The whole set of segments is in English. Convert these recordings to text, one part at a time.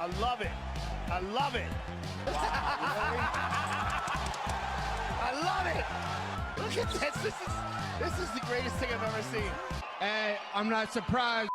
I love it. I love it. I love it. Look at this. This is the greatest thing I've ever seen. Hey, I'm not surprised.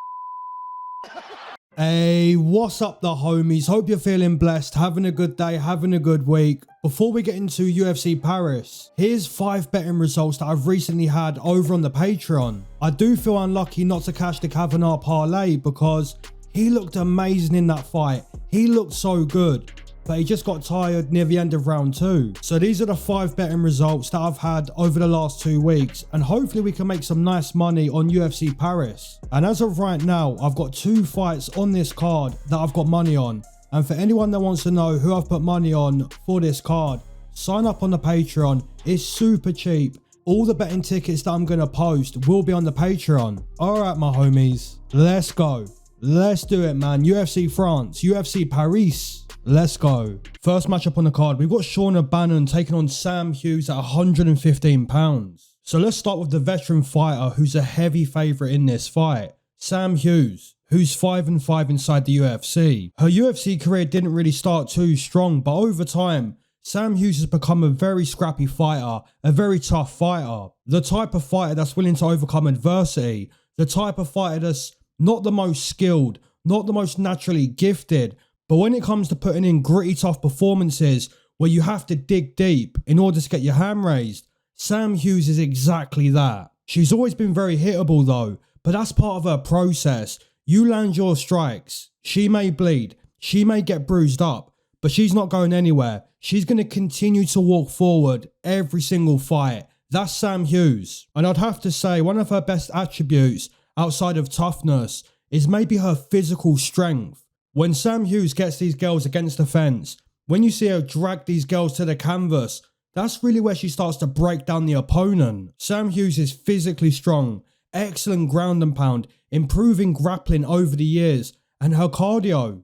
Hey, what's up the homies? Hope you're feeling blessed, having a good day, having a good week. Before we get into UFC Paris, here's 5 betting results that I've recently had over on the Patreon. I do feel unlucky not to cash the Kavanaugh parlay because he looked amazing in that fight. He looked so good, but he just got tired near the end of round 2. So these are the 5 betting results that I've had over the last 2 weeks, and hopefully we can make some nice money on UFC Paris. And as of right now, I've got 2 fights on this card that I've got money on. And for anyone that wants to know who I've put money on for this card, sign up on the Patreon. It's super cheap. All the betting tickets that I'm going to post will be on the Patreon. Alright my homies, let's go. Let's do it, man. UFC France, UFC Paris. Let's go. First matchup on the card, we've got Shauna Bannon taking on Sam Hughes at 115 pounds. So let's start with the veteran fighter who's a heavy favourite in this fight, Sam Hughes, who's 5-5 inside the UFC. Her UFC career didn't really start too strong, but over time, Sam Hughes has become a very scrappy fighter, a very tough fighter. The type of fighter that's willing to overcome adversity, the type of fighter that's not the most skilled, not the most naturally gifted, but when it comes to putting in gritty, tough performances where you have to dig deep in order to get your hand raised, Sam Hughes is exactly that. She's always been very hittable though, but that's part of her process. You land your strikes, she may bleed, she may get bruised up, but she's not going anywhere. She's going to continue to walk forward every single fight. That's Sam Hughes. And I'd have to say one of her best attributes outside of toughness is maybe her physical strength. When Sam Hughes gets these girls against the fence, when you see her drag these girls to the canvas, that's really where she starts to break down the opponent. Sam Hughes is physically strong, excellent ground and pound, improving grappling over the years, and her cardio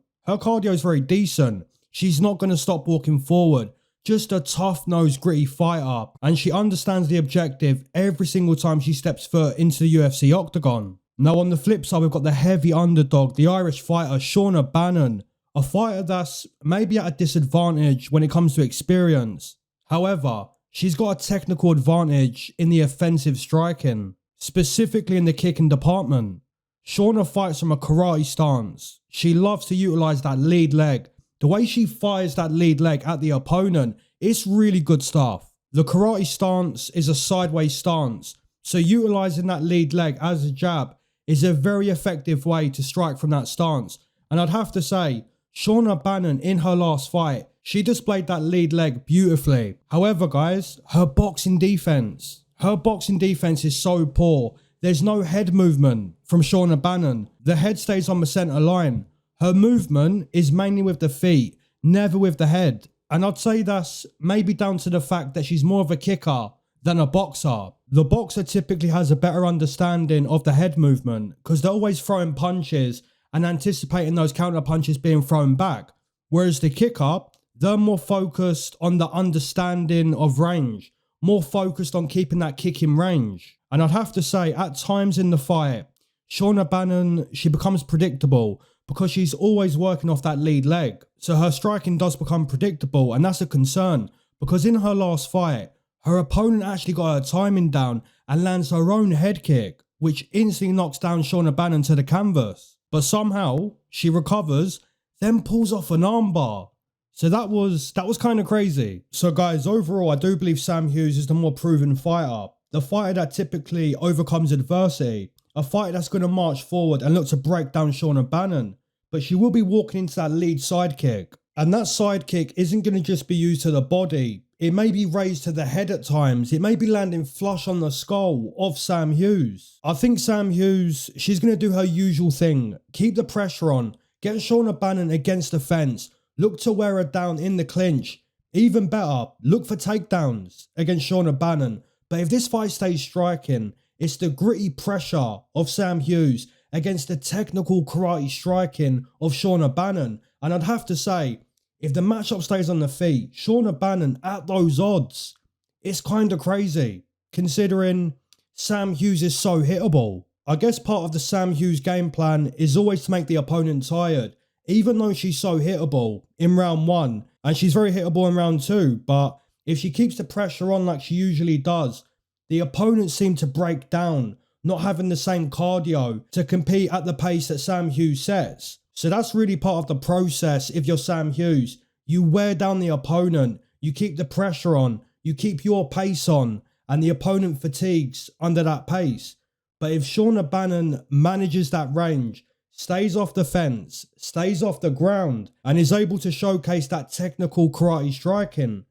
is very decent. She's not going to stop walking forward. Just a tough-nosed, gritty fighter, and she understands the objective every single time she steps foot into the UFC octagon. Now on the flip side, we've got the heavy underdog, the Irish fighter Shauna Bannon, a fighter that's maybe at a disadvantage when it comes to experience. However, she's got a technical advantage in the offensive striking, specifically in the kicking department. Shauna fights from a karate stance. She loves to utilise that lead leg. The way she fires that lead leg at the opponent, it's really good stuff. The karate stance is a sideways stance, so utilising that lead leg as a jab is a very effective way to strike from that stance. And I'd have to say, Shauna Bannon in her last fight, she displayed that lead leg beautifully. However guys, her boxing defense is so poor. There's no head movement from Shauna Bannon. The head stays on the centre line. Her movement is mainly with the feet, never with the head. And I'd say that's maybe down to the fact that she's more of a kicker than a boxer. The boxer typically has a better understanding of the head movement because they're always throwing punches and anticipating those counter punches being thrown back. Whereas the kicker, they're more focused on the understanding of range, more focused on keeping that kick in range. And I'd have to say, at times in the fight, Shauna Bannon, she becomes predictable because she's always working off that lead leg. So her striking does become predictable, and that's a concern because in her last fight, her opponent actually got her timing down and lands her own head kick, which instantly knocks down Shauna Bannon to the canvas. But somehow she recovers, then pulls off an armbar. So that was kind of crazy. So guys, overall, I do believe Sam Hughes is the more proven fighter. The fighter that typically overcomes adversity. A fighter that's going to march forward and look to break down Shauna Bannon. But she will be walking into that lead sidekick. And that sidekick isn't going to just be used to the body. It may be raised to the head at times. It may be landing flush on the skull of Sam Hughes. I think Sam Hughes, she's going to do her usual thing. Keep the pressure on. Get Shauna Bannon against the fence. Look to wear her down in the clinch. Even better, look for takedowns against Shauna Bannon. But if this fight stays striking, it's the gritty pressure of Sam Hughes against the technical karate striking of Shauna Bannon. And I'd have to say, if the matchup stays on the feet, Shauna Bannon at those odds, it's kind of crazy considering Sam Hughes is so hittable. I guess part of the Sam Hughes game plan is always to make the opponent tired. even though she's so hittable in round 1, and she's very hittable in round 2, but if she keeps the pressure on like she usually does, the opponents seem to break down, not having the same cardio to compete at the pace that Sam Hughes sets. So that's really part of the process if you're Sam Hughes. You wear down the opponent, you keep the pressure on, you keep your pace on, and the opponent fatigues under that pace. But if Shauna Bannon manages that range, stays off the fence, stays off the ground, and is able to showcase that technical karate striking,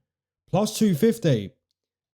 plus 250,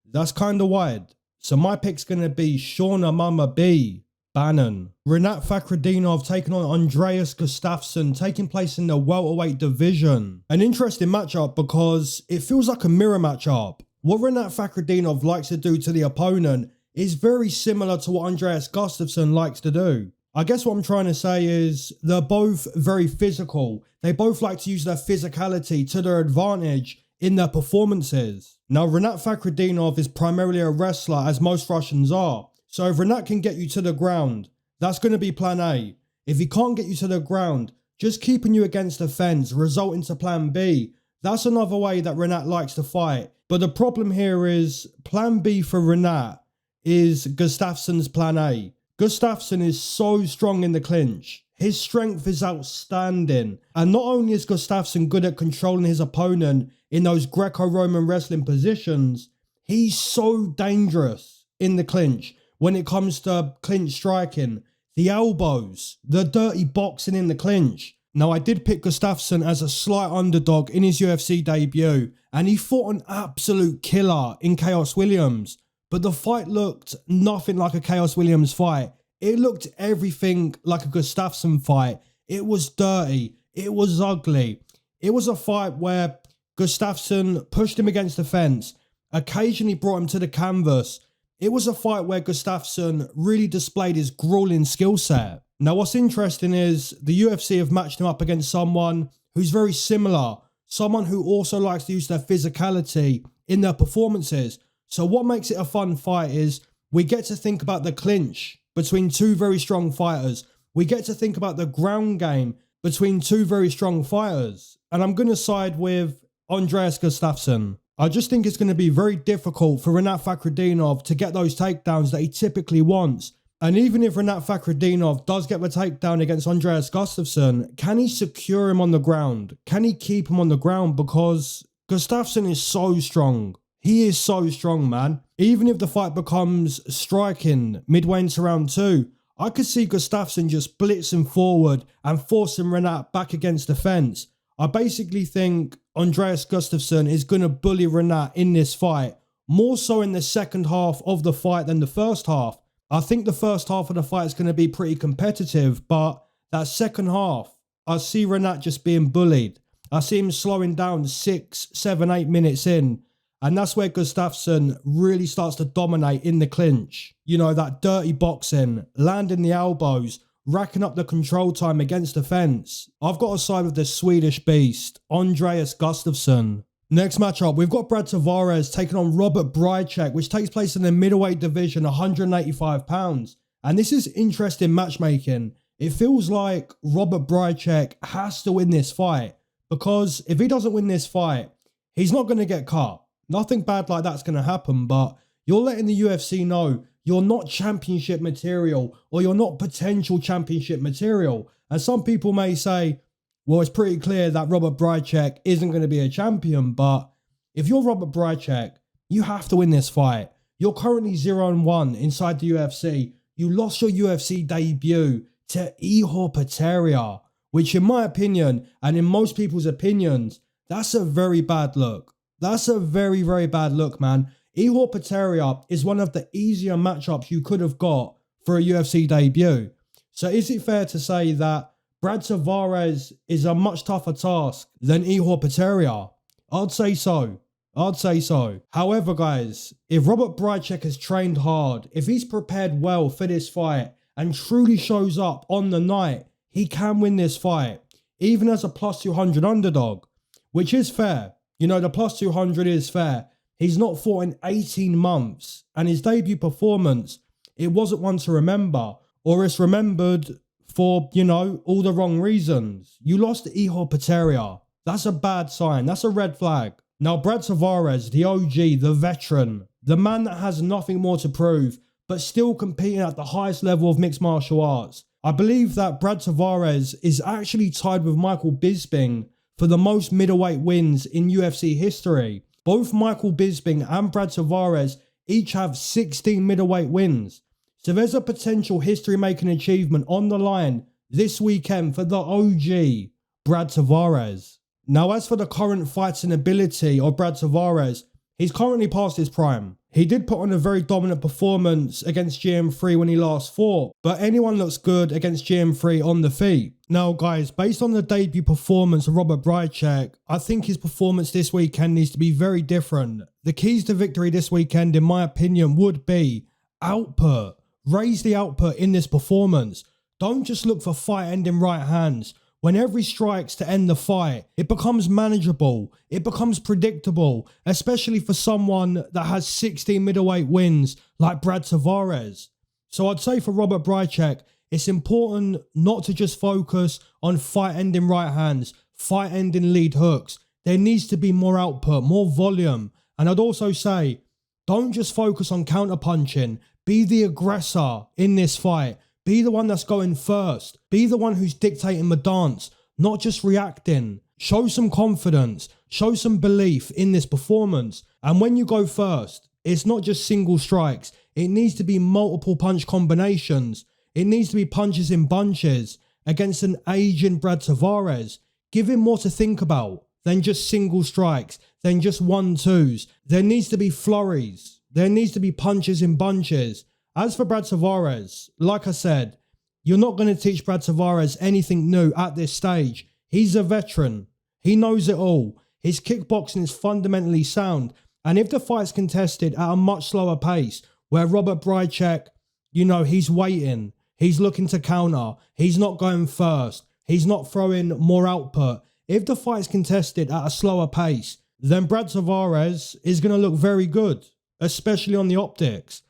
that's kind of wide. So my pick's going to be Shauna Mama B, Bannon. Rinat Fakhretdinov taking on Andreas Gustafsson, taking place in the welterweight division. An interesting matchup because it feels like a mirror matchup. What Rinat Fakhretdinov likes to do to the opponent is very similar to what Andreas Gustafsson likes to do. I guess what I'm trying to say is they're both very physical. They both like to use their physicality to their advantage in their performances. Now, Rinat Fakhretdinov is primarily a wrestler, as most Russians are. So if Rinat can get you to the ground, that's going to be plan A. If he can't get you to the ground, just keeping you against the fence, resulting to plan B. That's another way that Rinat likes to fight. But the problem here is plan B for Rinat is Gustafsson's plan A. Gustafsson is so strong in the clinch. His strength is outstanding. And not only is Gustafsson good at controlling his opponent in those Greco-Roman wrestling positions, he's so dangerous in the clinch when it comes to clinch striking. The elbows, the dirty boxing in the clinch. Now, I did pick Gustafsson as a slight underdog in his UFC debut, and he fought an absolute killer in Chaos Williams. But the fight looked nothing like a Chaos Williams fight. It looked everything like a Gustafsson fight. It was dirty. It was ugly. It was a fight where Gustafsson pushed him against the fence, occasionally brought him to the canvas. It was a fight where Gustafsson really displayed his grueling skill set. Now, what's interesting is the UFC have matched him up against someone who's very similar, someone who also likes to use their physicality in their performances. So what makes it a fun fight is we get to think about the clinch between two very strong fighters. We get to think about the ground game between two very strong fighters. And I'm going to side with Andreas Gustafsson. I just think it's going to be very difficult for Rinat Fakhretdinov to get those takedowns that he typically wants. And even if Rinat Fakhretdinov does get the takedown against Andreas Gustafsson, can he secure him on the ground? Can he keep him on the ground? Because Gustafsson is so strong. He is so strong, man. Even if the fight becomes striking midway into round 2, I could see Gustafsson just blitzing forward and forcing Rinat back against the fence. I basically think Andreas Gustafsson is going to bully Rinat in this fight, more so in the second half of the fight than the first half. I think the first half of the fight is going to be pretty competitive, but that second half, I see Rinat just being bullied. I see him slowing down 6, 7, 8 minutes in. And that's where Gustafsson really starts to dominate in the clinch. You know, that dirty boxing, landing the elbows, racking up the control time against the fence. I've got to side with the Swedish beast, Andreas Gustafsson. Next matchup, we've got Brad Tavares taking on Robert Bryczek, which takes place in the middleweight division, 185 pounds. And this is interesting matchmaking. It feels like Robert Bryczek has to win this fight, because if he doesn't win this fight, he's not going to get cut. Nothing bad like that's going to happen, but you're letting the UFC know you're not championship material, or you're not potential championship material. And some people may say, well, it's pretty clear that Robert Bryczek isn't going to be a champion, but if you're Robert Bryczek, you have to win this fight. You're currently 0-1 inside the UFC. You lost your UFC debut to Ihor Potieria, which in my opinion, and in most people's opinions, that's a very bad look. That's a very, very bad look, man. Ihor Potieria is one of the easier matchups you could have got for a UFC debut. So is it fair to say that Brad Tavares is a much tougher task than Ihor Potieria? I'd say so. I'd say so. However, guys, if Robert Bryczek has trained hard, if he's prepared well for this fight and truly shows up on the night, he can win this fight, even as a plus 200 underdog, which is fair. You know, the plus 200 is fair. He's not fought in 18 months, and his debut performance, it wasn't one to remember, or it's remembered for, you know, all the wrong reasons. You lost to Ihor Pateria. That's a bad sign. That's a red flag. Now, Brad Tavares, the OG, the veteran, the man that has nothing more to prove, but still competing at the highest level of mixed martial arts. I believe that Brad Tavares is actually tied with Michael Bisping for the most middleweight wins in UFC history. Both Michael Bisping and Brad Tavares each have 16 middleweight wins. So there's a potential history-making achievement on the line this weekend for the OG, Brad Tavares. Now, as for the current fighting ability of Brad Tavares, he's currently past his prime. He did put on a very dominant performance against GM3 when he last fought, but anyone looks good against GM3 on the feet. Now, guys, based on the debut performance of Robert Bryczek, I think his performance this weekend needs to be very different. The keys to victory this weekend, in my opinion, would be output. Raise the output in this performance. Don't just look for fight-ending right hands. When every strikes to end the fight, it becomes manageable, it becomes predictable, especially for someone that has 16 middleweight wins like Brad Tavares. So I'd say for Robert Bryczek, it's important not to just focus on fight-ending right hands, fight-ending lead hooks. There needs to be more output, more volume. And I'd also say, don't just focus on counter-punching. Be the aggressor in this fight. Be the one that's going first. Be the one who's dictating the dance, not just reacting. Show some confidence. Show some belief in this performance. And when you go first, it's not just single strikes. It needs to be multiple punch combinations. It needs to be punches in bunches against an aging Brad Tavares. Give him more to think about than just single strikes, than just 1-2s. There needs to be flurries. There needs to be punches in bunches. As for Brad Tavares, like I said, you're not going to teach Brad Tavares anything new at this stage. He's a veteran. He knows it all. His kickboxing is fundamentally sound. And if the fight's contested at a much slower pace, where Robert Bryczek, you know, he's waiting, he's looking to counter, he's not going first, he's not throwing more output. If the fight's contested at a slower pace, then Brad Tavares is going to look very good, especially on the optics.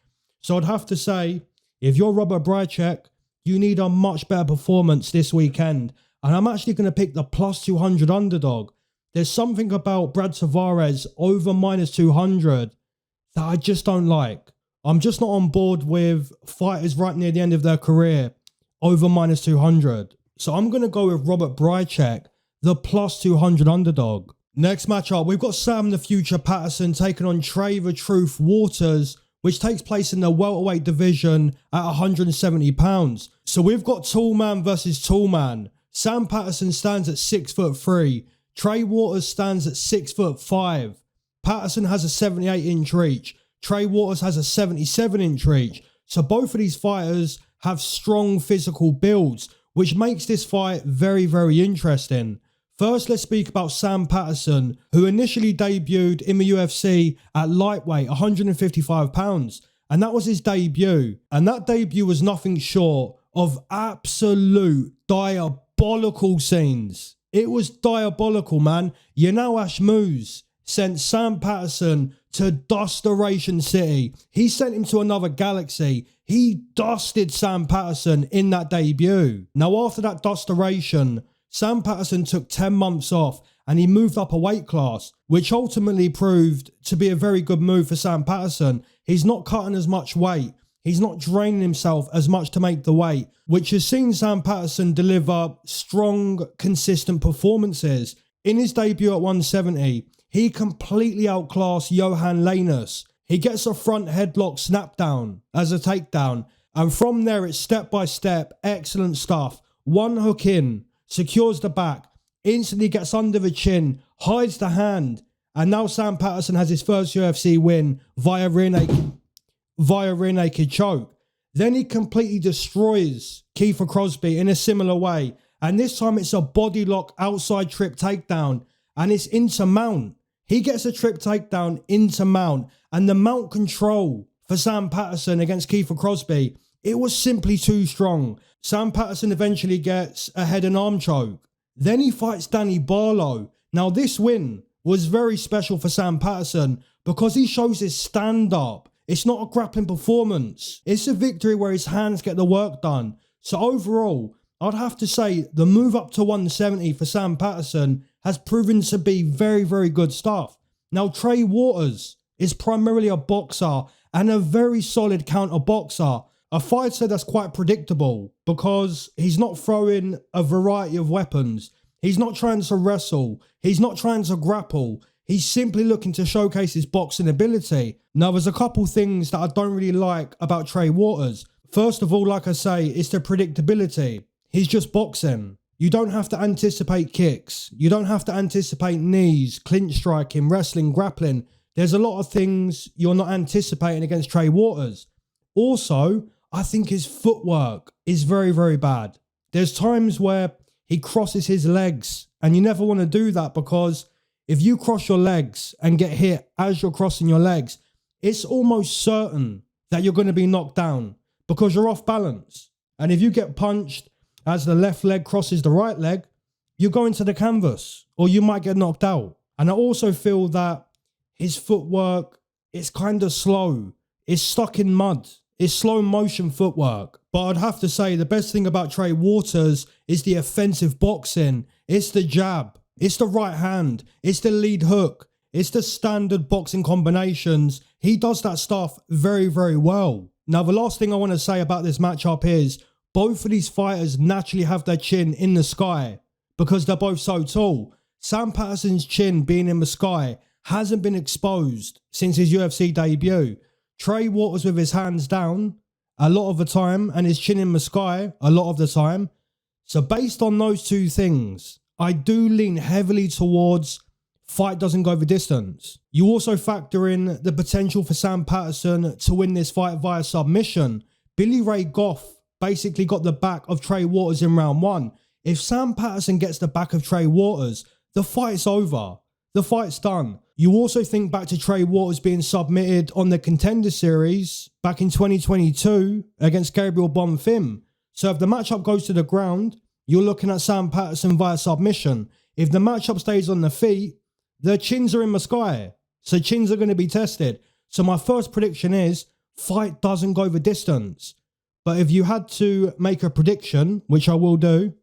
So I'd have to say, if you're Robert Bryczek, you need a much better performance this weekend. And I'm actually going to pick the plus 200 underdog. There's something about Brad Tavares over minus 200 that I just don't like. I'm just not on board with fighters right near the end of their career over minus 200. So I'm going to go with Robert Bryczek, the plus 200 underdog. Next matchup, we've got Sam the Future Patterson taking on Trey the Truth Waters, which takes place in the welterweight division at 170 pounds. So we've got tall man versus tall man. Sam Patterson stands at 6'3". Trey Waters stands at 6'5". Patterson has a 78-inch reach. Trey Waters has a 77-inch reach. So both of these fighters have strong physical builds, which makes this fight very, very interesting. First, let's speak about Sam Patterson, who initially debuted in the UFC at lightweight, 155 pounds. And that was his debut. And that debut was nothing short of absolute diabolical scenes. It was diabolical, man. Yanao Moose sent Sam Patterson to Dustoration City. He sent him to another galaxy. He dusted Sam Patterson in that debut. Now, after that dustoration, Sam Patterson took 10 months off and he moved up a weight class, which ultimately proved to be a very good move for Sam Patterson. He's not cutting as much weight. He's not draining himself as much to make the weight, which has seen Sam Patterson deliver strong, consistent performances. In his debut at 170, he completely outclassed Johan Lanus. He gets a front headlock snap down as a takedown. And from there, it's step by step, excellent stuff. One hook in, secures the back, instantly gets under the chin, hides the hand. And now Sam Patterson has his first UFC win via rear naked choke. Then he completely destroys Kiefer Crosby in a similar way. And this time it's a body lock outside trip takedown. And it's into mount. He gets a trip takedown into mount. And the mount control for Sam Patterson against Kiefer Crosby, it was simply too strong. Sam Patterson eventually gets a head and arm choke. Then he fights Danny Borralho. Now this win was very special for Sam Patterson because he shows his stand-up. It's not a grappling performance. It's a victory where his hands get the work done. So overall, I'd have to say the move up to 170 for Sam Patterson has proven to be very, very good stuff. Now, Trey Waters is primarily a boxer and a very solid counter boxer. A fighter that's quite predictable because he's not throwing a variety of weapons. He's not trying to wrestle. He's not trying to grapple. He's simply looking to showcase his boxing ability. Now, there's a couple things that I don't really like about Trey Waters. First of all, like I say, it's the predictability. He's just boxing. You don't have to anticipate kicks. You don't have to anticipate knees, clinch striking, wrestling, grappling. There's a lot of things you're not anticipating against Trey Waters. Also, I think his footwork is very, very bad. There's times where he crosses his legs, and you never want to do that because if you cross your legs and get hit as you're crossing your legs, it's almost certain that you're going to be knocked down because you're off balance. And if you get punched as the left leg crosses the right leg, you go into the canvas or you might get knocked out. And I also feel that his footwork is kind of slow. It's stuck in mud. It's slow motion footwork. But I'd have to say the best thing about Trey Waters is the offensive boxing. It's the jab. It's the right hand. It's the lead hook. It's the standard boxing combinations. He does that stuff very, very well. Now, the last thing I want to say about this matchup is both of these fighters naturally have their chin in the sky because they're both so tall. Sam Patterson's chin being in the sky hasn't been exposed since his UFC debut. Trey Waters with his hands down a lot of the time and his chin in the sky a lot of the time. So based on those two things, I do lean heavily towards fight doesn't go the distance. You also factor in the potential for Sam Patterson to win this fight via submission. Billy Ray Goff basically got the back of Trey Waters in round one. If Sam Patterson gets the back of Trey Waters, the fight's over. The fight's done. You also think back to Trey Waters being submitted on the Contender Series back in 2022 against Gabriel Bonfim. So if the matchup goes to the ground, you're looking at Sam Patterson via submission. If the matchup stays on the feet, their chins are in the sky. So chins are going to be tested. So my first prediction is fight doesn't go the distance. But if you had to make a prediction, which I will do,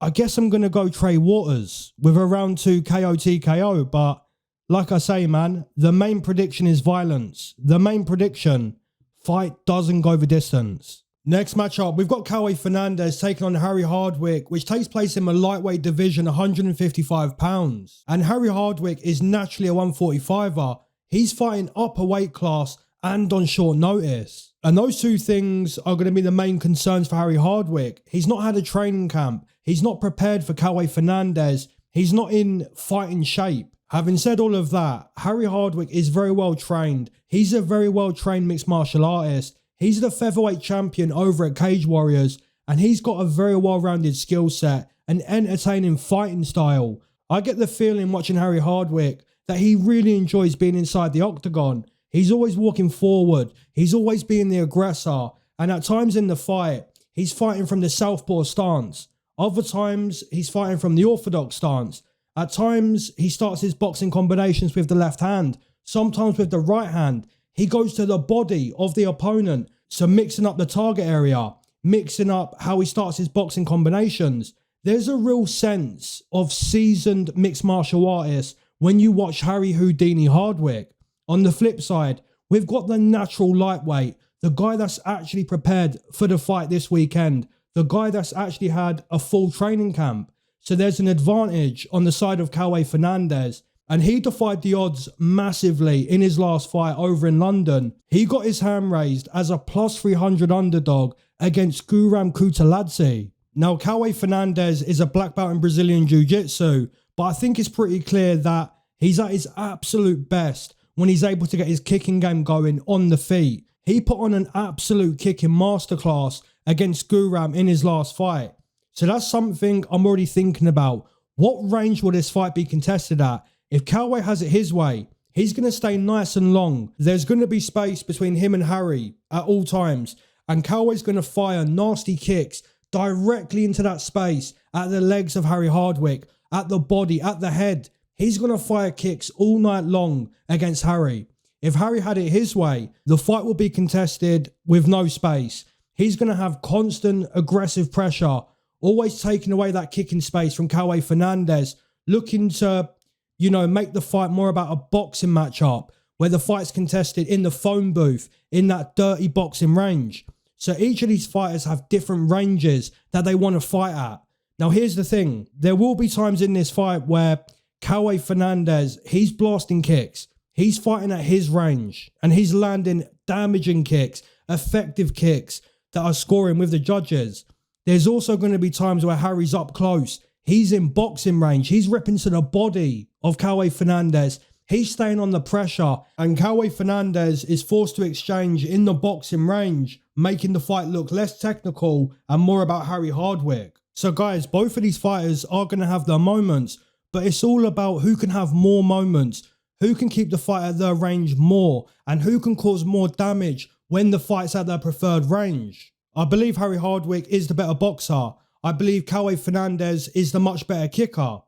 I guess I'm going to go Trey Waters with a round 2 KO TKO. But like I say, man, the main prediction is violence. The main prediction, fight doesn't go the distance. Next matchup, we've got Caue Fernandes taking on Harry Hardwick, which takes place in the lightweight division, 155 pounds. And Harry Hardwick is naturally a 145er. He's fighting up a weight class and on short notice. And those two things are going to be the main concerns for Harry Hardwick. He's not had a training camp. He's not prepared for Caue Fernandes. He's not in fighting shape. Having said all of that, Harry Hardwick is very well trained. He's a very well trained mixed martial artist. He's the featherweight champion over at Cage Warriors, and he's got a very well-rounded skill set, an entertaining fighting style. I get the feeling watching Harry Hardwick that he really enjoys being inside the octagon. He's always walking forward. He's always being the aggressor. And at times in the fight, he's fighting from the southpaw stance. Other times, he's fighting from the orthodox stance. At times, he starts his boxing combinations with the left hand, sometimes with the right hand. He goes to the body of the opponent, so mixing up the target area, mixing up how he starts his boxing combinations. There's a real sense of seasoned mixed martial artists when you watch Harry Houdini Hardwick. On the flip side, we've got the natural lightweight, the guy that's actually prepared for the fight this weekend, the guy that's actually had a full training camp. So there's an advantage on the side of Caue Fernandes. And he defied the odds massively in his last fight over in London. He got his hand raised as a plus 300 underdog against Guram Kutaladze. Now, Caue Fernandes is a black belt in Brazilian Jiu-Jitsu, but I think it's pretty clear that he's at his absolute best when he's able to get his kicking game going on the feet. He put on an absolute kicking masterclass against Guram in his last fight. So that's something I'm already thinking about. What range will this fight be contested at? If Kaue has it his way, he's going to stay nice and long. There's going to be space between him and Harry at all times. And Kaue's going to fire nasty kicks directly into that space at the legs of Harry Hardwick, at the body, at the head. He's going to fire kicks all night long against Harry. If Harry had it his way, the fight will be contested with no space. He's going to have constant aggressive pressure, always taking away that kicking space from Kaue Fernandes, looking to, make the fight more about a boxing matchup where the fight's contested in the phone booth, in that dirty boxing range. So each of these fighters have different ranges that they want to fight at. Now, here's the thing. There will be times in this fight where Kaue Fernandes, he's blasting kicks. He's fighting at his range and he's landing damaging kicks, effective kicks that are scoring with the judges. There's also going to be times where Harry's up close. He's in boxing range. He's ripping to the body of Kaue Fernandes. He's staying on the pressure. And Kaue Fernandes is forced to exchange in the boxing range, making the fight look less technical and more about Harry Hardwick. So guys, both of these fighters are going to have their moments, but it's all about who can have more moments, who can keep the fight at their range more, and who can cause more damage when the fight's at their preferred range. I believe Harry Hardwick is the better boxer. I believe Kaue Fernandes is the much better kicker.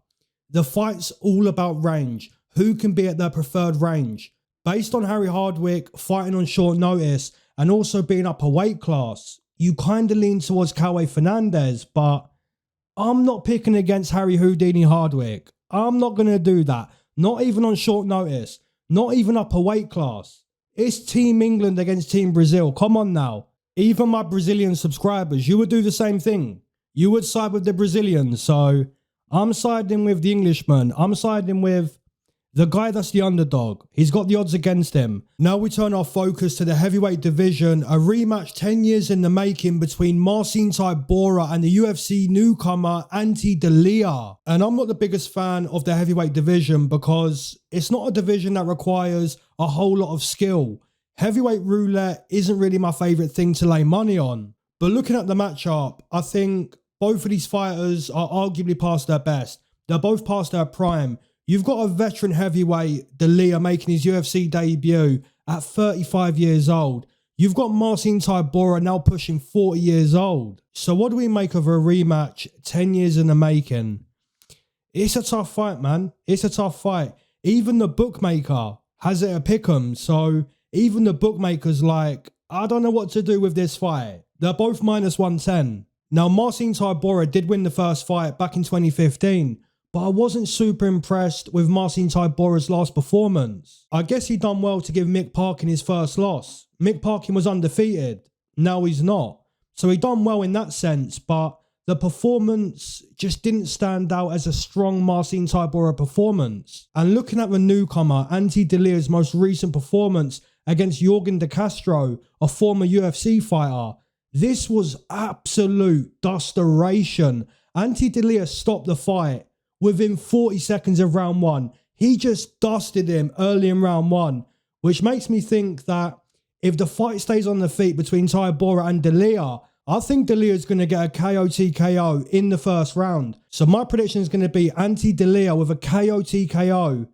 The fight's all about range. Who can be at their preferred range? Based on Harry Hardwick fighting on short notice and also being up a weight class, you kind of lean towards Kaue Fernandes, but I'm not picking against Harry Houdini Hardwick. I'm not going to do that. Not even on short notice. Not even up a weight class. It's Team England against Team Brazil. Come on now. Even my Brazilian subscribers, you would do the same thing. You would side with the Brazilians. So I'm siding with the Englishman. I'm siding with the guy that's the underdog. He's got the odds against him. Now we turn our focus to the heavyweight division. A rematch 10 years in the making between Marcin Tybura and the UFC newcomer Ante Delija. And I'm not the biggest fan of the heavyweight division because it's not a division that requires a whole lot of skill. Heavyweight roulette isn't really my favourite thing to lay money on. But looking at the matchup, I think both of these fighters are arguably past their best. They're both past their prime. You've got a veteran heavyweight, Delija, making his UFC debut at 35 years old. You've got Marcin Tybura now pushing 40 years old. So what do we make of a rematch 10 years in the making? It's a tough fight, man. It's a tough fight. Even the bookmaker has it a pick'em. So even the bookmaker's like, I don't know what to do with this fight. They're both minus 110. Now, Marcin Tybura did win the first fight back in 2015. But I wasn't super impressed with Marcin Tybura's last performance. I guess he done well to give Mick Parkin his first loss. Mick Parkin was undefeated. Now he's not. So he done well in that sense, but the performance just didn't stand out as a strong Marcin Tybura performance. And looking at the newcomer, Ante Delija's most recent performance against Yorgan De Castro, a former UFC fighter, this was absolute dusteration. Ante Delija stopped the fight within 40 seconds of round one. He just dusted him early in round one, which makes me think that if the fight stays on the feet between Tybura and Delija, I think Delija's going to get a KO TKO in the first round. So my prediction is going to be Ante Delija with a KO TKO,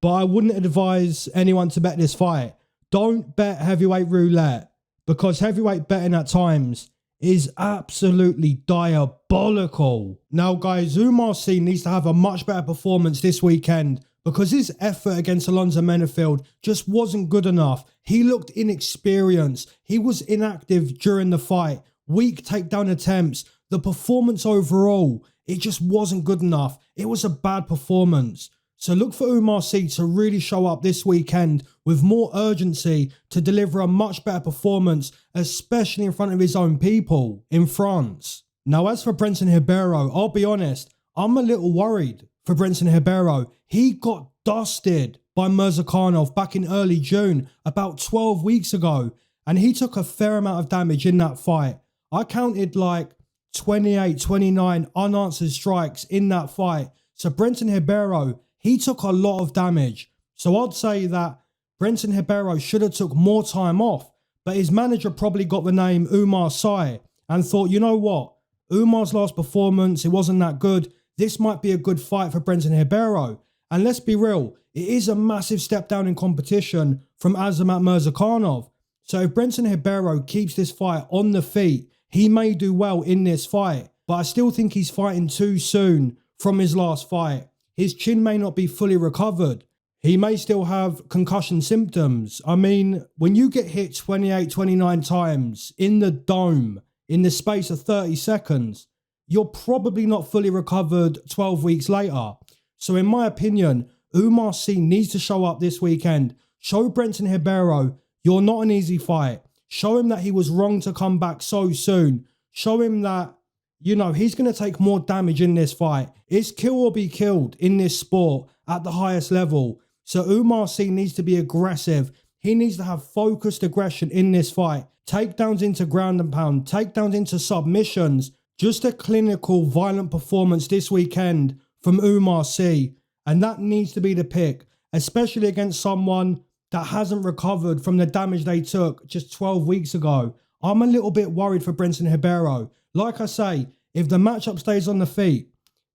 but I wouldn't advise anyone to bet this fight. Don't bet heavyweight roulette, because heavyweight betting at times is absolutely diabolical. Now guys, Oumar needs to have a much better performance this weekend because his effort against Alonzo Menefield just wasn't good enough. He looked inexperienced. He was inactive during the fight. Weak takedown attempts. The performance overall, it just wasn't good enough. It was a bad performance. So look for Oumar to really show up this weekend with more urgency to deliver a much better performance, especially in front of his own people in France. Now, as for Bryczek Ribeiro, I'll be honest, I'm a little worried for Bryczek Ribeiro. He got dusted by Murzakanov back in early June, about 12 weeks ago, and he took a fair amount of damage in that fight. I counted like 28, 29 unanswered strikes in that fight. So Bryczek Ribeiro, he took a lot of damage. So I'd say that Bryczek Ribeiro should have took more time off, but his manager probably got the name Oumar Sy and thought, you know what? Oumar's last performance, it wasn't that good. This might be a good fight for Bryczek Ribeiro. And let's be real, it is a massive step down in competition from Azamat Murzakanov. So if Bryczek Ribeiro keeps this fight on the feet, he may do well in this fight. But I still think he's fighting too soon from his last fight. His chin may not be fully recovered. He may still have concussion symptoms. I mean, when you get hit 28, 29 times in the dome in the space of 30 seconds, you're probably not fully recovered 12 weeks later. So in my opinion, Oumar needs to show up this weekend. Show Brenton Ribeiro you're not an easy fight. Show him that he was wrong to come back so soon. Show him that, you know, he's going to take more damage in this fight. It's kill or be killed in this sport at the highest level. So Oumar needs to be aggressive. He needs to have focused aggression in this fight. Takedowns into ground and pound. Takedowns into submissions. Just a clinical, violent performance this weekend from Oumar. And that needs to be the pick, especially against someone that hasn't recovered from the damage they took just 12 weeks ago. I'm a little bit worried for Brenton Ribeiro. Like I say, if the matchup stays on the feet,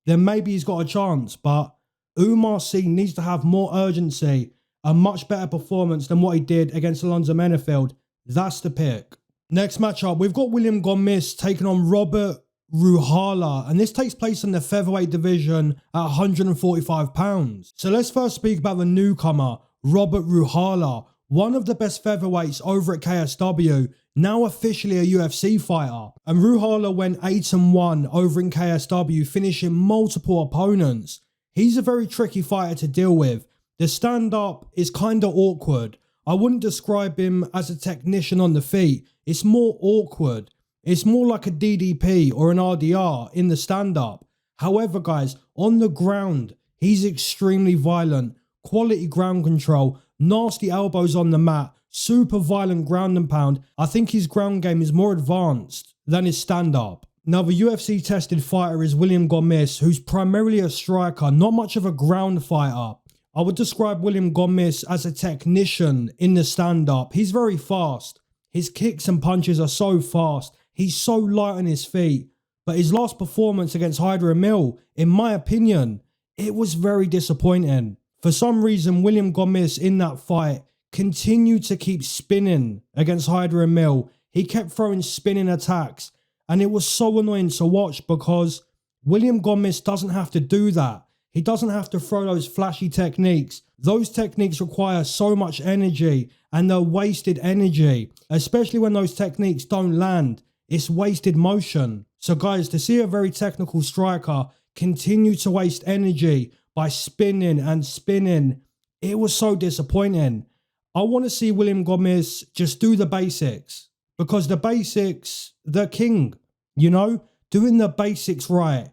then maybe he's got a chance. But Oumar needs to have more urgency, a much better performance than what he did against Alonzo Menefield. That's the pick. Next matchup, we've got William Gomis taking on Robert Ruchala, and this takes place in the featherweight division at 145 pounds. So let's first speak about the newcomer, Robert Ruchala, one of the best featherweights over at KSW, now officially a UFC fighter. And Ruchala went 8-1 over in KSW, finishing multiple opponents. He's a very tricky fighter to deal with. The stand-up is kind of awkward. I wouldn't describe him as a technician on the feet. It's more awkward. It's more like a DDP or an RDR in the stand-up. However, guys, on the ground, he's extremely violent. Quality ground control, nasty elbows on the mat, super violent ground and pound. I think his ground game is more advanced than his stand-up. Now, the UFC tested fighter is William Gomis, who's primarily a striker, not much of a ground fighter. I would describe William Gomis as a technician in the stand-up. He's very fast. His kicks and punches are so fast. He's so light on his feet. But his last performance against Hydra Mill, in my opinion, it was very disappointing. For some reason, William Gomis in that fight continued to keep spinning against Hydra Mill. He kept throwing spinning attacks. And it was so annoying to watch because William Gomis doesn't have to do that. He doesn't have to throw those flashy techniques. Those techniques require so much energy and they're wasted energy, especially when those techniques don't land. It's wasted motion. So guys, to see a very technical striker continue to waste energy by spinning and spinning, it was so disappointing. I want to see William Gomis just do the basics because the basics, they're king, you know, doing the basics right.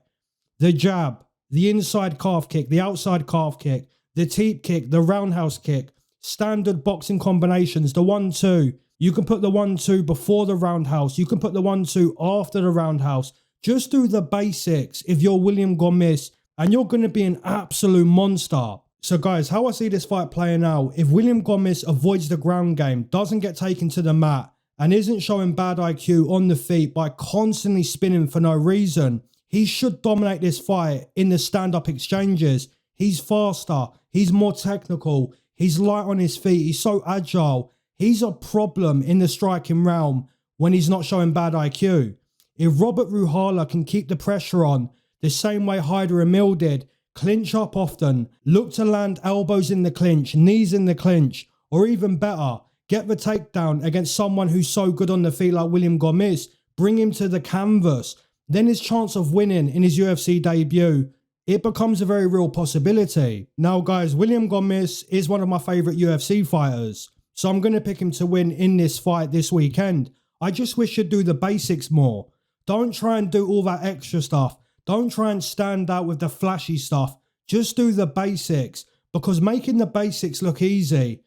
The jab, the inside calf kick, the outside calf kick, the teep kick, the roundhouse kick, standard boxing combinations, the 1-2. You can put the 1-2 before the roundhouse. You can put the 1-2 after the roundhouse. Just do the basics if you're William Gomis and you're going to be an absolute monster. So guys, how I see this fight playing out, if William Gomis avoids the ground game, doesn't get taken to the mat, and isn't showing bad IQ on the feet by constantly spinning for no reason, he should dominate this fight in the stand-up exchanges. He's faster, he's more technical, he's light on his feet, he's so agile. He's a problem in the striking realm when he's not showing bad IQ. If Robert Ruchala can keep the pressure on the same way Hydra Mill did, clinch up often, look to land elbows in the clinch, knees in the clinch, or even better, get the takedown against someone who's so good on the feet like William Gomis, bring him to the canvas, then his chance of winning in his UFC debut, it becomes a very real possibility. Now guys, William Gomis is one of my favourite UFC fighters, so I'm going to pick him to win in this fight this weekend. I just wish he'd do the basics more. Don't try and do all that extra stuff. Don't try and stand out with the flashy stuff. Just do the basics, because making the basics look easy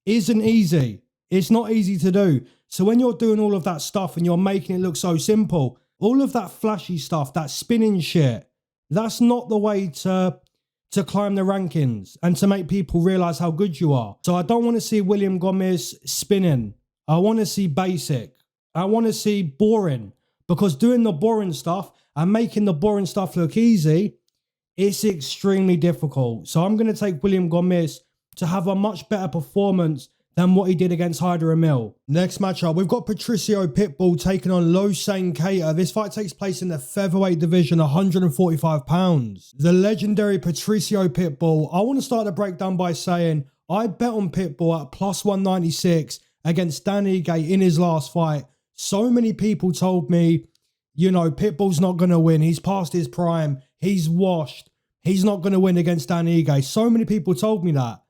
isn't easy. It's not easy to do. So when you're doing all of that stuff and you're making it look so simple, all of that flashy stuff, that spinning shit, that's not the way to climb the rankings and to make people realize how good you are. So I don't want to see William Gomis spinning. I want to see basic. I want to see boring, because doing the boring stuff and making the boring stuff look easy, it's extremely difficult. So I'm going to take William Gomis to have a much better performance than what he did against Hardwick. Next matchup, we've got Patricio Pitbull taking on Keita. This fight takes place in the featherweight division, 145 pounds. The legendary Patricio Pitbull. I want to start the breakdown by saying I bet on Pitbull at plus 196 against Dan Ige in his last fight. So many people told me, you know, Pitbull's not going to win. He's past his prime. He's washed. He's not going to win against Dan Ige. So many people told me that.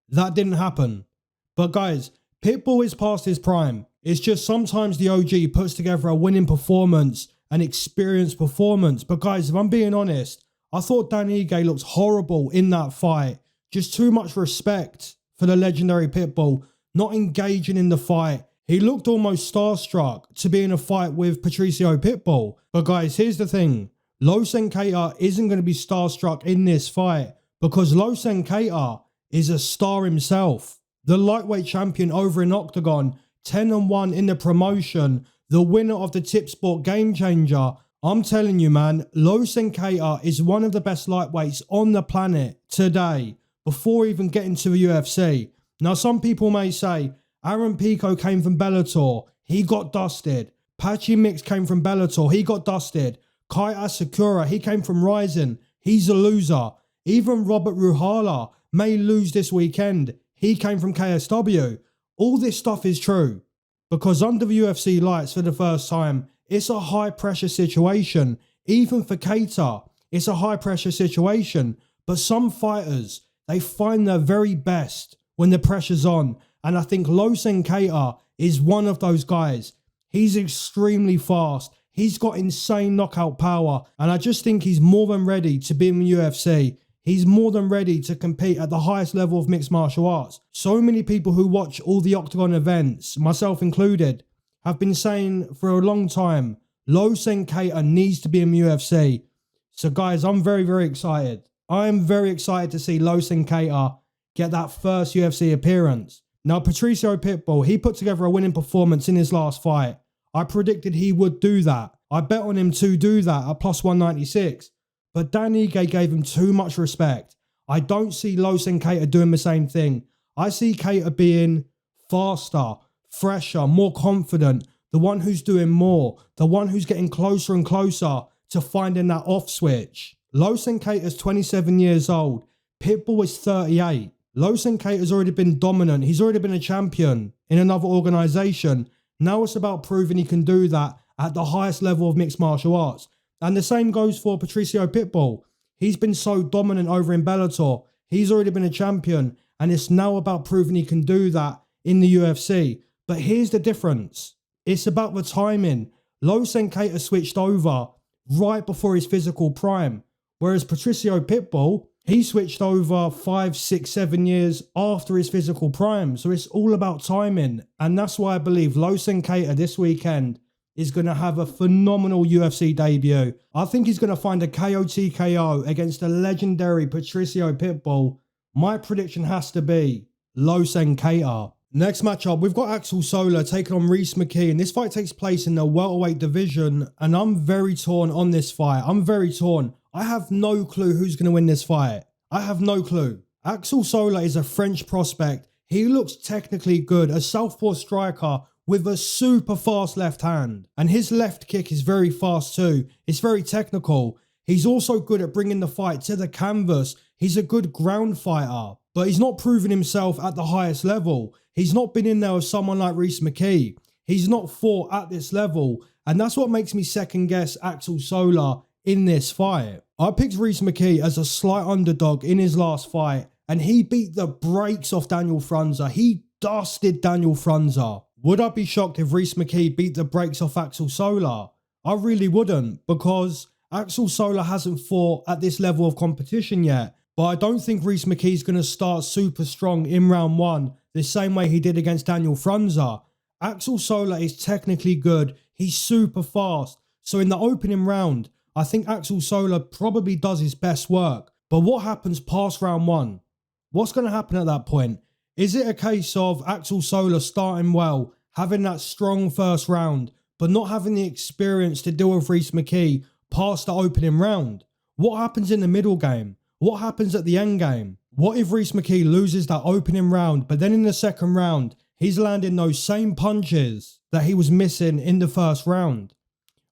That didn't happen. But guys, Pitbull is past his prime. It's just sometimes the OG puts together a winning performance, an experienced performance. But guys, if I'm being honest, I thought Dan Ige looked horrible in that fight. Just too much respect for the legendary Pitbull, not engaging in the fight. He looked almost starstruck to be in a fight with Patricio Pitbull. But guys, here's the thing. Keita isn't going to be starstruck in this fight because Keita is a star himself. The lightweight champion over in Octagon, 10-1 in the promotion, the winner of the Tip Sport Game Changer. I'm telling you, man, Keita is one of the best lightweights on the planet today, before even getting to the UFC. Now, some people may say, Aaron Pico came from Bellator, he got dusted. Patchy Mix came from Bellator, he got dusted. Kai Asakura, he came from Ryzen, he's a loser. Even Robert Ruchala may lose this weekend. He came from KSW. All this stuff is true because under the UFC lights for the first time, it's a high pressure situation. Even for Keita, it's a high pressure situation. But some fighters, they find their very best when the pressure's on. And I think Keita is one of those guys. He's extremely fast. He's got insane knockout power. And I just think he's more than ready to be in the UFC. He's more than ready to compete at the highest level of mixed martial arts. So many people who watch all the Octagon events, myself included, have been saying for a long time, Keita needs to be in the UFC. So guys, I'm very, very excited. I'm very excited to see Keita get that first UFC appearance. Now, Patricio Pitbull, he put together a winning performance in his last fight. I predicted he would do that. I bet on him to do that at plus 196. But Dan Ige gave him too much respect. I don't see Keita doing the same thing. I see Keita being faster, fresher, more confident, the one who's doing more, the one who's getting closer and closer to finding that off switch. Keita's 27 years old. Pitbull is 38. Keita's already been dominant. He's already been a champion in another organisation. Now it's about proving he can do that at the highest level of mixed martial arts. And the same goes for Patricio Pitbull. He's been so dominant over in Bellator. He's already been a champion. And it's now about proving he can do that in the UFC. But here's the difference. It's about the timing. Keita switched over right before his physical prime. Whereas Patricio Pitbull, he switched over 5, 6, 7 years after his physical prime. So it's all about timing. And that's why I believe Keita this weekend is going to have a phenomenal UFC debut. I think he's going to find a KO against the legendary Patricio Pitbull. My prediction has to be Keita. Next matchup, we've got Axel Sola taking on McKee, and this fight takes place in the welterweight division, and I'm very torn on this fight. I'm very torn. I have no clue who's going to win this fight. I have no clue. Axel Sola is a French prospect. He looks technically good, a southpaw striker with a super fast left hand. And his left kick is very fast too. It's very technical. He's also good at bringing the fight to the canvas. He's a good ground fighter, but he's not proven himself at the highest level. He's not been in there with someone like McKee. He's not fought at this level. And that's what makes me second guess Axel Sola in this fight. I picked McKee as a slight underdog in his last fight, and he beat the brakes off Daniel Frunza. He dusted Daniel Frunza. Would I be shocked if McKee beat the brakes off Axel Sola? I really wouldn't, because Axel Sola hasn't fought at this level of competition yet. But I don't think McKee's going to start super strong in round one, the same way he did against Daniel Frunza. Axel Sola is technically good. He's super fast. So in the opening round, I think Axel Sola probably does his best work. But what happens past round one? What's going to happen at that point? Is it a case of Axel Sola starting well, having that strong first round, but not having the experience to deal with McKee past the opening round? What happens in the middle game? What happens at the end game? What if Rhys McKee loses that opening round, but then in the second round, he's landing those same punches that he was missing in the first round?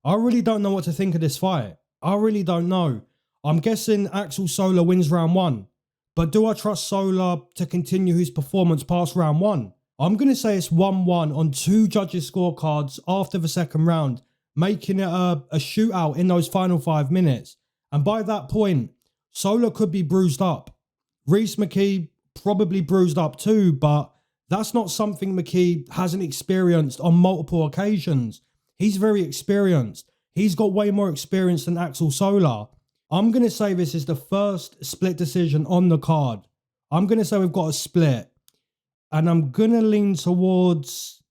I really don't know what to think of this fight. I really don't know. I'm guessing Axel Sola wins round 1. But do I trust Sola to continue his performance past round 1? I'm going to say it's 1-1 on 2 judges' scorecards after the second round, making it a shootout in those final 5 minutes. And by that point, Sola could be bruised up. Rhys McKee probably bruised up too, but that's not something McKee hasn't experienced on multiple occasions. He's very experienced. He's got way more experience than Axel Sola. I'm going to say this is the first split decision on the card. I'm going to say we've got a split. And I'm going to lean towards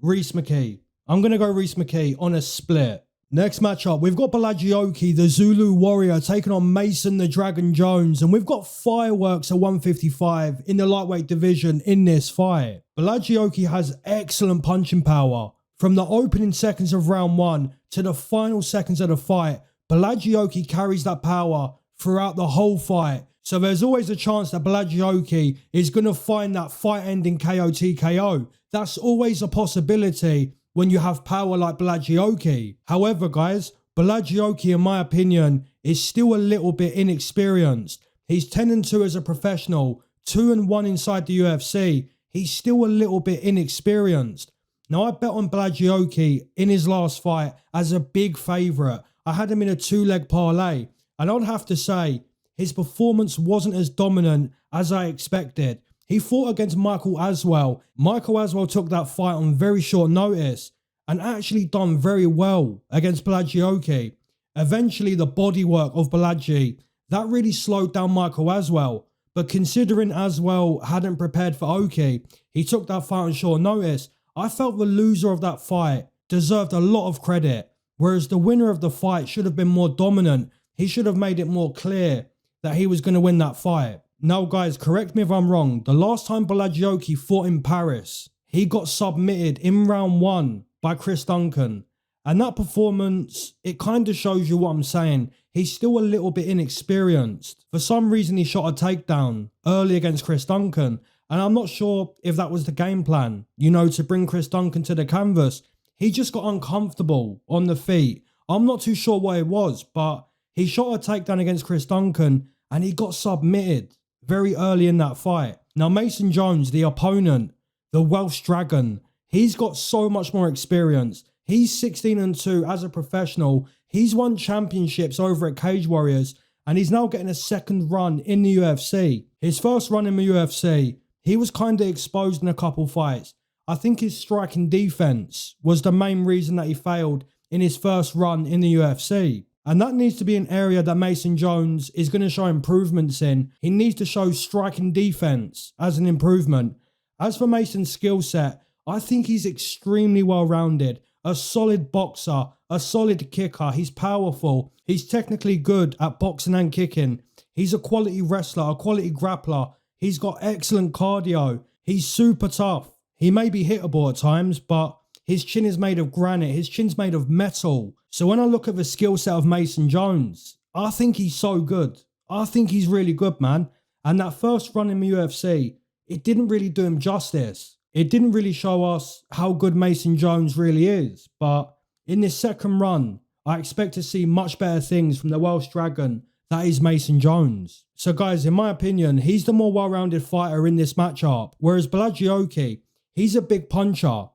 Rhys McKee. I'm going to go Rhys McKee on a split. Next matchup, we've got Borralho, the Zulu Warrior, taking on Mason the Dragon Jones. And we've got fireworks at 155 in the lightweight division in this fight. Borralho has excellent punching power. From the opening seconds of round 1 to the final seconds of the fight, Borralho carries that power throughout the whole fight. So there's always a chance that Borralho is going to find that fight-ending KO TKO. That's always a possibility when you have power like Borralho. However, guys, Borralho, in my opinion, is still a little bit inexperienced. He's 10-2 as a professional, 2-1 inside the UFC. He's still a little bit inexperienced. Now, I bet on Borralho in his last fight as a big favourite. I had him in a 2-leg parlay, and I'd have to say, his performance wasn't as dominant as I expected. He fought against Michael Aswell. Michael Aswell took that fight on very short notice and actually done very well against Borralho. Eventually, the bodywork of Borralho, that really slowed down Michael Aswell. But considering Aswell hadn't prepared for Oki, he took that fight on short notice. I felt the loser of that fight deserved a lot of credit, whereas the winner of the fight should have been more dominant. He should have made it more clear that he was going to win that fight. Now, guys, correct me if I'm wrong. The last time Borralho fought in Paris, he got submitted in round 1 by Chris Duncan. And that performance, it kind of shows you what I'm saying. He's still a little bit inexperienced. For some reason, he shot a takedown early against Chris Duncan. And I'm not sure if that was the game plan, to bring Chris Duncan to the canvas. He just got uncomfortable on the feet. I'm not too sure what it was, but he shot a takedown against Chris Duncan and he got submitted very early in that fight. Now, Mason Jones, the opponent, the Welsh Dragon, he's got so much more experience. He's 16-2 as a professional. He's won championships over at Cage Warriors and he's now getting a second run in the UFC. His first run in the UFC, he was kind of exposed in a couple fights. I think his striking defense was the main reason that he failed in his first run in the UFC. And that needs to be an area that Mason Jones is going to show improvements in. He needs to show striking defense as an improvement. As for Mason's skill set, I think he's extremely well-rounded. A solid boxer, a solid kicker. He's powerful. He's technically good at boxing and kicking. He's a quality wrestler, a quality grappler. He's got excellent cardio. He's super tough. He may be hittable at times, but his chin is made of granite. His chin's made of metal. So when I look at the skill set of Mason Jones, I think he's so good. I think he's really good, man. And that first run in the UFC, it didn't really do him justice. It didn't really show us how good Mason Jones really is. But in this second run, I expect to see much better things from the Welsh Dragon that is Mason Jones. So guys, in my opinion, he's the more well-rounded fighter in this matchup. Whereas Borralho, he's a big puncher.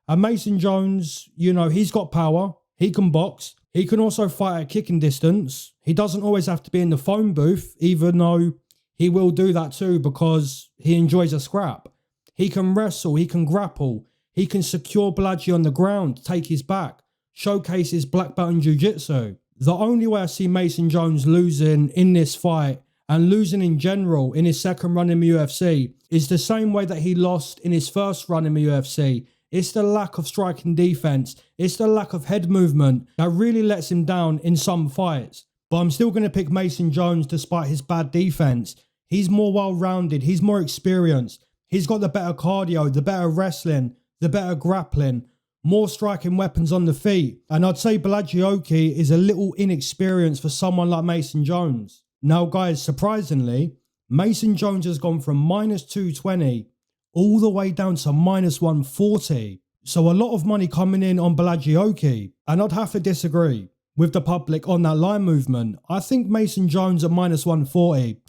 And Mason Jones, he's got power. He can box. He can also fight at kicking distance. He doesn't always have to be in the phone booth, even though he will do that too because he enjoys a scrap. He can wrestle. He can grapple. He can secure Borralho on the ground, take his back, showcase his black belt in jiu-jitsu. The only way I see Mason Jones losing in this fight and losing in general in his second run in the UFC is the same way that he lost in his first run in the UFC. It's the lack of striking defense. It's the lack of head movement that really lets him down in some fights. But I'm still going to pick Mason Jones despite his bad defense. He's more well-rounded. He's more experienced. He's got the better cardio, the better wrestling, the better grappling, more striking weapons on the feet. And I'd say Borralho is a little inexperienced for someone like Mason Jones. Now, guys, surprisingly, Mason Jones has gone from minus 220 all the way down to minus 140. So a lot of money coming in on Borralho, and I'd have to disagree with the public on that line movement. I think Mason Jones at minus 140,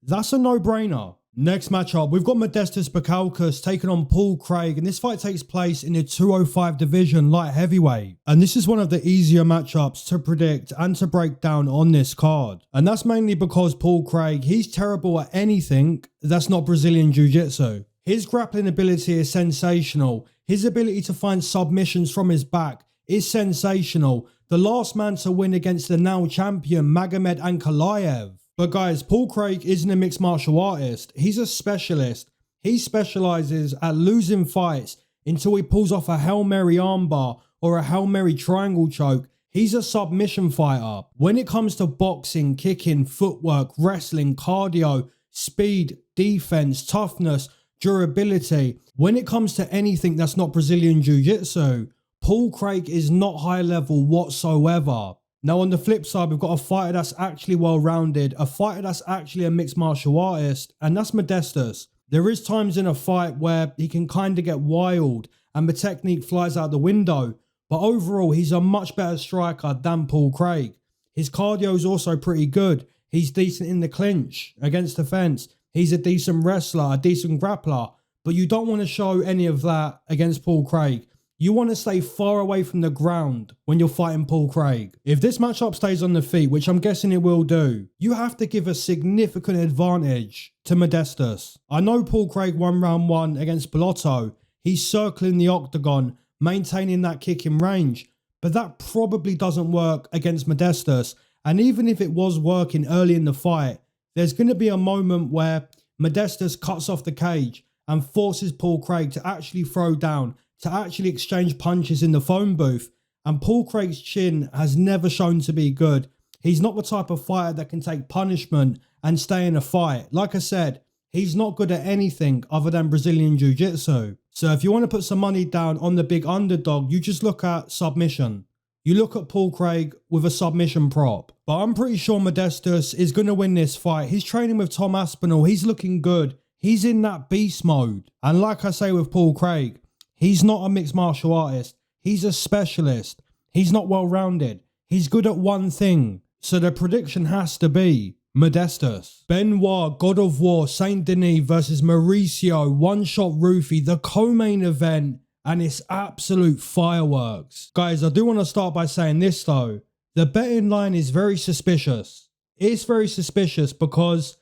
that's a no-brainer. Next matchup, we've got Modestas Bukalkas taking on Paul Craig, and this fight takes place in the 205 division light heavyweight. And this is one of the easier matchups to predict and to break down on this card. And that's mainly because Paul Craig, he's terrible at anything that's not Brazilian Jiu-Jitsu. His grappling ability is sensational. His ability to find submissions from his back is sensational. The last man to win against the now champion Magomed Ankalaev. But guys, Paul Craig isn't a mixed martial artist. He's a specialist. He specializes at losing fights until he pulls off a Hail Mary armbar or a Hail Mary triangle choke. He's a submission fighter. When it comes to boxing, kicking, footwork, wrestling, cardio, speed, defense, toughness, durability, when it comes to anything that's not Brazilian Jiu-Jitsu, Paul Craig is not high level whatsoever. Now on the flip side, we've got a fighter that's actually well-rounded, a fighter that's actually a mixed martial artist, and that's Modestas. There is times in a fight where he can kind of get wild and the technique flies out the window, but overall he's a much better striker than Paul Craig. His cardio is also pretty good. He's decent in the clinch, against the fence. He's a decent wrestler, a decent grappler, but you don't want to show any of that against Paul Craig. You want to stay far away from the ground when you're fighting Paul Craig. If this matchup stays on the feet, which I'm guessing it will do, you have to give a significant advantage to Modestas. I know Paul Craig won round 1 against Borralho. He's circling the octagon, maintaining that kicking range, but that probably doesn't work against Modestas. And even if it was working early in the fight, there's going to be a moment where Modestas cuts off the cage and forces Paul Craig to actually throw down, to actually exchange punches in the phone booth. And Paul Craig's chin has never shown to be good. He's not the type of fighter that can take punishment and stay in a fight. Like I said, he's not good at anything other than Brazilian Jiu-Jitsu. So if you want to put some money down on the big underdog, you just look at submission. You look at Paul Craig with a submission prop. But I'm pretty sure Modestas is going to win this fight. He's training with Tom Aspinall. He's looking good. He's in that beast mode. And like I say with Paul Craig, he's not a mixed martial artist. He's a specialist. He's not well-rounded. He's good at one thing. So the prediction has to be Modestas. Benoit, God of War, Saint Denis versus Mauricio, One-Shot Ruffy, the co-main event, and it's absolute fireworks. Guys, I do want to start by saying this though. The betting line is very suspicious. It's very suspicious because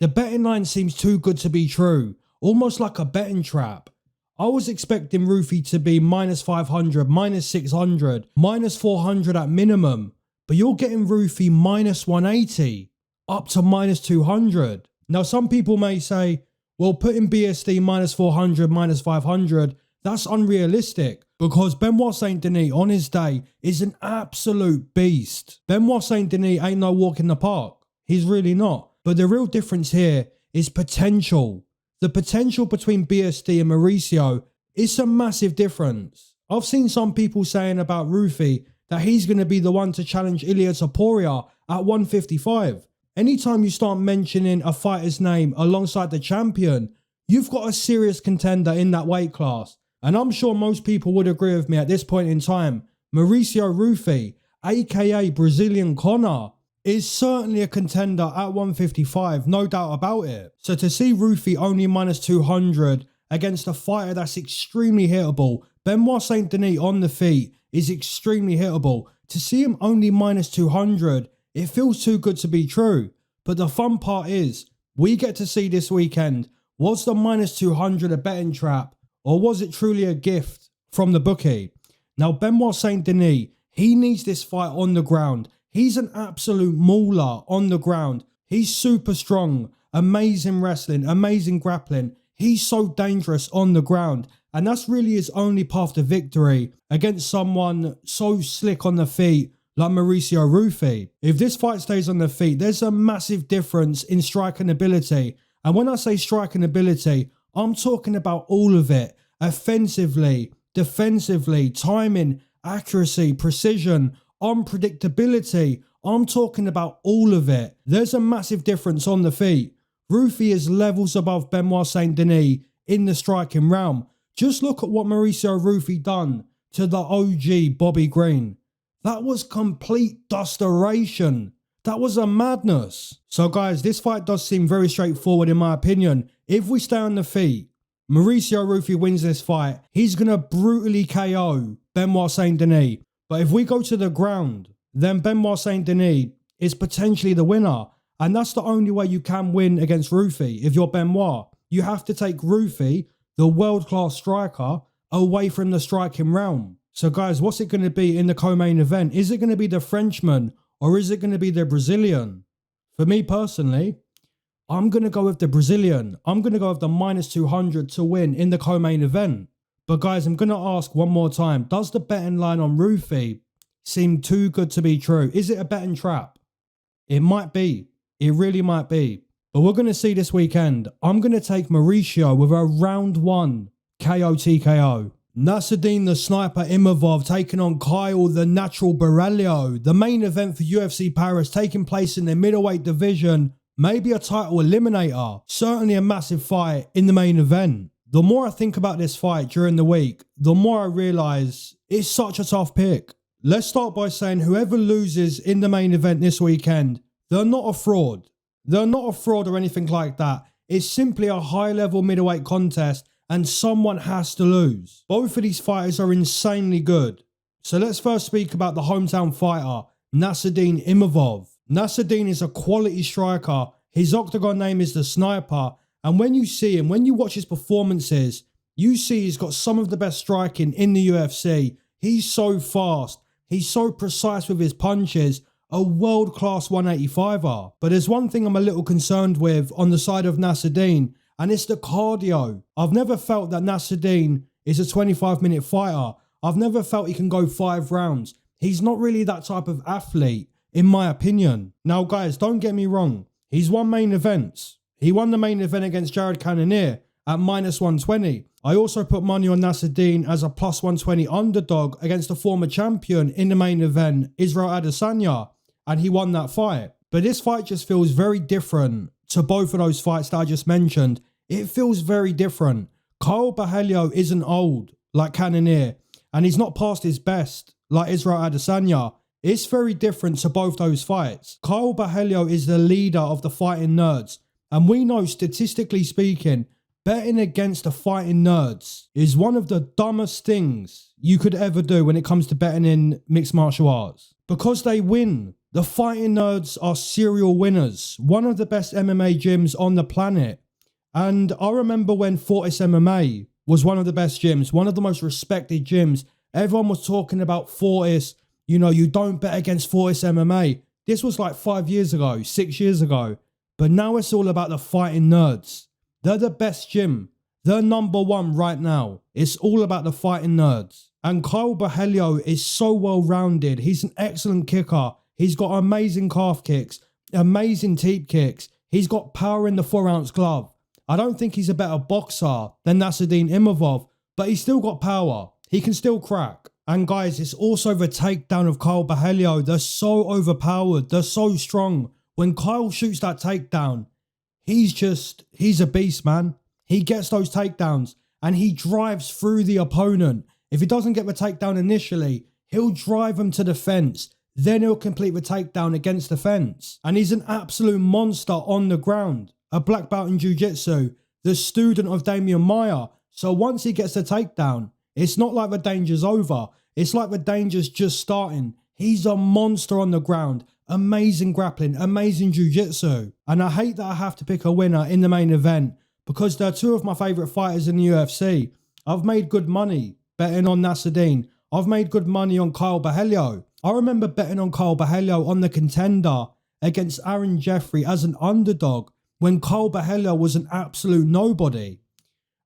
the betting line seems too good to be true. Almost like a betting trap. I was expecting Ruffy to be minus 500, minus 600, minus 400 at minimum. But you're getting Ruffy minus 180, up to minus 200. Now some people may say, well, putting BSD minus 400, minus 500, that's unrealistic. Because Benoit Saint Denis on his day is an absolute beast. Benoit Saint Denis ain't no walk in the park. He's really not. But the real difference here is potential. The potential between BSD and Mauricio is a massive difference. I've seen some people saying about Ruffy that he's going to be the one to challenge Ilia Topuria at 155. Anytime you start mentioning a fighter's name alongside the champion, you've got a serious contender in that weight class. And I'm sure most people would agree with me at this point in time. Mauricio Ruffy, aka Brazilian Connor, is certainly a contender at 155, no doubt about it. So to see Ruffy only minus 200 against a fighter that's extremely hittable, Benoit Saint Denis on the feet is extremely hittable. To see him only minus 200, it feels too good to be true. But the fun part is, we get to see this weekend, was the minus 200 a betting trap, or was it truly a gift from the bookie? Now Benoit Saint Denis, he needs this fight on the ground. He's an absolute mauler on the ground. He's super strong, amazing wrestling, amazing grappling. He's so dangerous on the ground. And that's really his only path to victory against someone so slick on the feet like Mauricio Ruffy. If this fight stays on the feet, there's a massive difference in striking ability. And when I say striking ability, I'm talking about all of it. Offensively, defensively, timing, accuracy, precision, unpredictability. I'm talking about all of it. There's a massive difference on the feet. Ruffy is levels above Benoit Saint Denis in the striking realm. Just look at what Mauricio Ruffy done to the OG Bobby Green. That was complete dusteration. That was a madness. So guys, this fight does seem very straightforward in my opinion. If we stay on the feet, Mauricio Ruffy wins this fight. He's going to brutally KO Benoit Saint Denis. But if we go to the ground, then Benoit Saint Denis is potentially the winner. And that's the only way you can win against Ruffy. If you're Benoit, you have to take Ruffy, the world-class striker, away from the striking realm. So guys, what's it going to be in the co-main event? Is it going to be the Frenchman or is it going to be the Brazilian? For me personally, I'm going to go with the Brazilian. I'm going to go with the -200 to win in the co-main event. But guys, I'm going to ask one more time. Does the betting line on Ruffy seem too good to be true? Is it a betting trap? It might be. It really might be. But we're going to see this weekend. I'm going to take Mauricio with a round 1 KO TKO. Nassourdine the Sniper Imavov taking on Caio the Natural Borralho. The main event for UFC Paris taking place in the middleweight division. Maybe a title eliminator. Certainly a massive fight in the main event. The more I think about this fight during the week, the more I realise it's such a tough pick. Let's start by saying whoever loses in the main event this weekend, they're not a fraud. They're not a fraud or anything like that. It's simply a high-level middleweight contest and someone has to lose. Both of these fighters are insanely good. So let's first speak about the hometown fighter, Nassourdine Imavov. Nassourdine is a quality striker. His octagon name is the Sniper. And when you see him, when you watch his performances, you see he's got some of the best striking in the UFC. He's so fast. He's so precise with his punches. A world-class 185er. But there's one thing I'm a little concerned with on the side of Nassourdine, and it's the cardio. I've never felt that Nassourdine is a 25-minute fighter. I've never felt he can go 5 rounds. He's not really that type of athlete, in my opinion. Now, guys, don't get me wrong. He's won main events. He won the main event against Jared Cannonier at -120. I also put money on Nassourdine as a +120 underdog against the former champion in the main event, Israel Adesanya, and he won that fight. But this fight just feels very different to both of those fights that I just mentioned. It feels very different. Caio Borralho isn't old like Cannonier, and he's not past his best like Israel Adesanya. It's very different to both those fights. Caio Borralho is the leader of the fighting nerds, and we know, statistically speaking, betting against the fighting nerds is one of the dumbest things you could ever do when it comes to betting in mixed martial arts. Because they win. The fighting nerds are serial winners. One of the best MMA gyms on the planet. And I remember when Fortis MMA was one of the best gyms, one of the most respected gyms. Everyone was talking about Fortis. You know, you don't bet against Fortis MMA. This was like 5 years ago, 6 years ago. But now it's all about the fighting nerds. They're the best gym. They're #1 right now. It's all about the fighting nerds. And Caio Borralho is so well-rounded. He's an excellent kicker. He's got amazing calf kicks, amazing teep kicks. He's got power in the 4-ounce glove. I don't think he's a better boxer than Nassourdine Imavov, but he's still got power. He can still crack. And guys, it's also the takedown of Caio Borralho. They're so overpowered. They're so strong. When Kyle shoots that takedown, he's a beast, man. He gets those takedowns and he drives through the opponent. If he doesn't get the takedown initially, he'll drive him to the fence. Then he'll complete the takedown against the fence. And he's an absolute monster on the ground. A black belt in jiu-jitsu, the student of Damian Maia. So once he gets the takedown, it's not like the danger's over. It's like the danger's just starting. He's a monster on the ground. Amazing grappling, amazing jiu-jitsu. And I hate that I have to pick a winner in the main event because they're two of my favourite fighters in the UFC. I've made good money betting on Nassourdine. I've made good money on Caio Borralho. I remember betting on Caio Borralho on the Contender against Aaron Jeffrey as an underdog when Caio Borralho was an absolute nobody.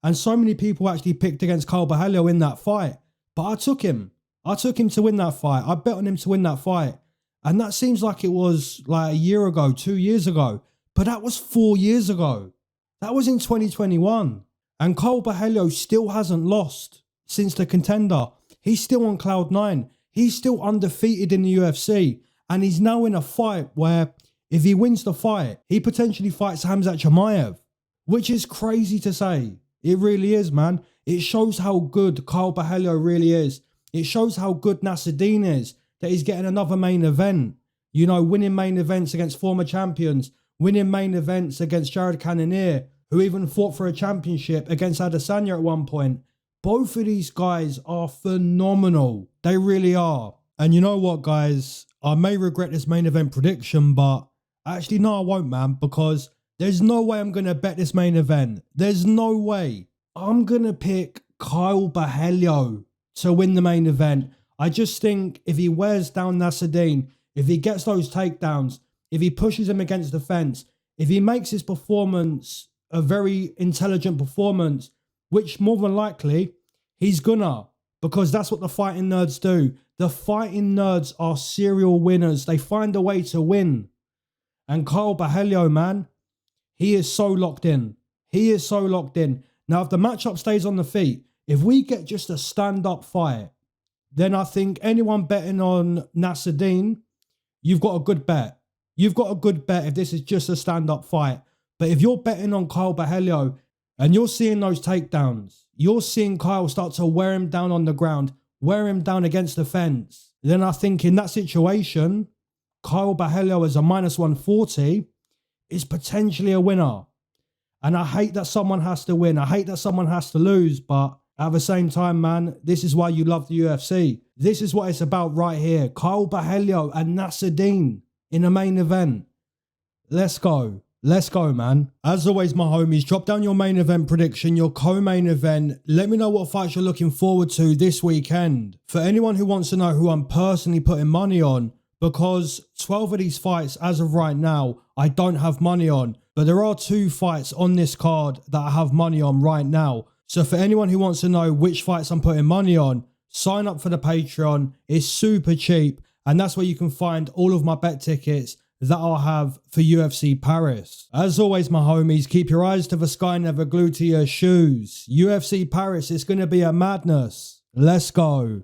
And so many people actually picked against Caio Borralho in that fight. But I took him. I took him to win that fight. I bet on him to win that fight. And that seems like it was like a year ago, 2 years ago. But that was 4 years ago. That was in 2021. And Caio Borralho still hasn't lost since the Contender. He's still on cloud 9. He's still undefeated in the UFC. And he's now in a fight where if he wins the fight, he potentially fights Khamzat Chimaev, which is crazy to say. It really is, man. It shows how good Kyle Borralho really is. It shows how good Nassourdine is, that he's getting another main event. You know, winning main events against former champions, winning main events against Jared Cannonier, who even fought for a championship against Adesanya at one point. Both of these guys are phenomenal. They really are. And you know what, guys? I may regret this main event prediction, but actually, no, I won't, man, because there's no way I'm going to bet this main event. There's no way. I'm going to pick Kyle Borralho to win the main event. I just think if he wears down Nassourdine, if he gets those takedowns, if he pushes him against the fence, if he makes his performance a very intelligent performance, which more than likely he's gonna, because that's what the fighting nerds do. The fighting nerds are serial winners. They find a way to win. And Kyle Borralho, man, he is so locked in. He is so locked in. Now, if the matchup stays on the feet, if we get just a stand-up fight, then I think anyone betting on Nassourdine, you've got a good bet. You've got a good bet if this is just a stand-up fight. But if you're betting on Kyle Borralho and you're seeing those takedowns, you're seeing Kyle start to wear him down on the ground, wear him down against the fence, then I think in that situation, Kyle Borralho as a -140 is potentially a winner. And I hate that someone has to win. I hate that someone has to lose. But at the same time, man, this is why you love the UFC. This is what it's about right here. Kyle Borralho and Nassourdine in the main event. Let's go. Let's go, man. As always, my homies, drop down your main event prediction, your co-main event. Let me know what fights you're looking forward to this weekend. For anyone who wants to know who I'm personally putting money on, because 12 of these fights, as of right now, I don't have money on. But there are 2 fights on this card that I have money on right now. So for anyone who wants to know which fights I'm putting money on, sign up for the Patreon. It's super cheap. And that's where you can find all of my bet tickets that I'll have for UFC Paris. As always, my homies, keep your eyes to the sky, never glued to your shoes. UFC Paris is going to be a madness. Let's go.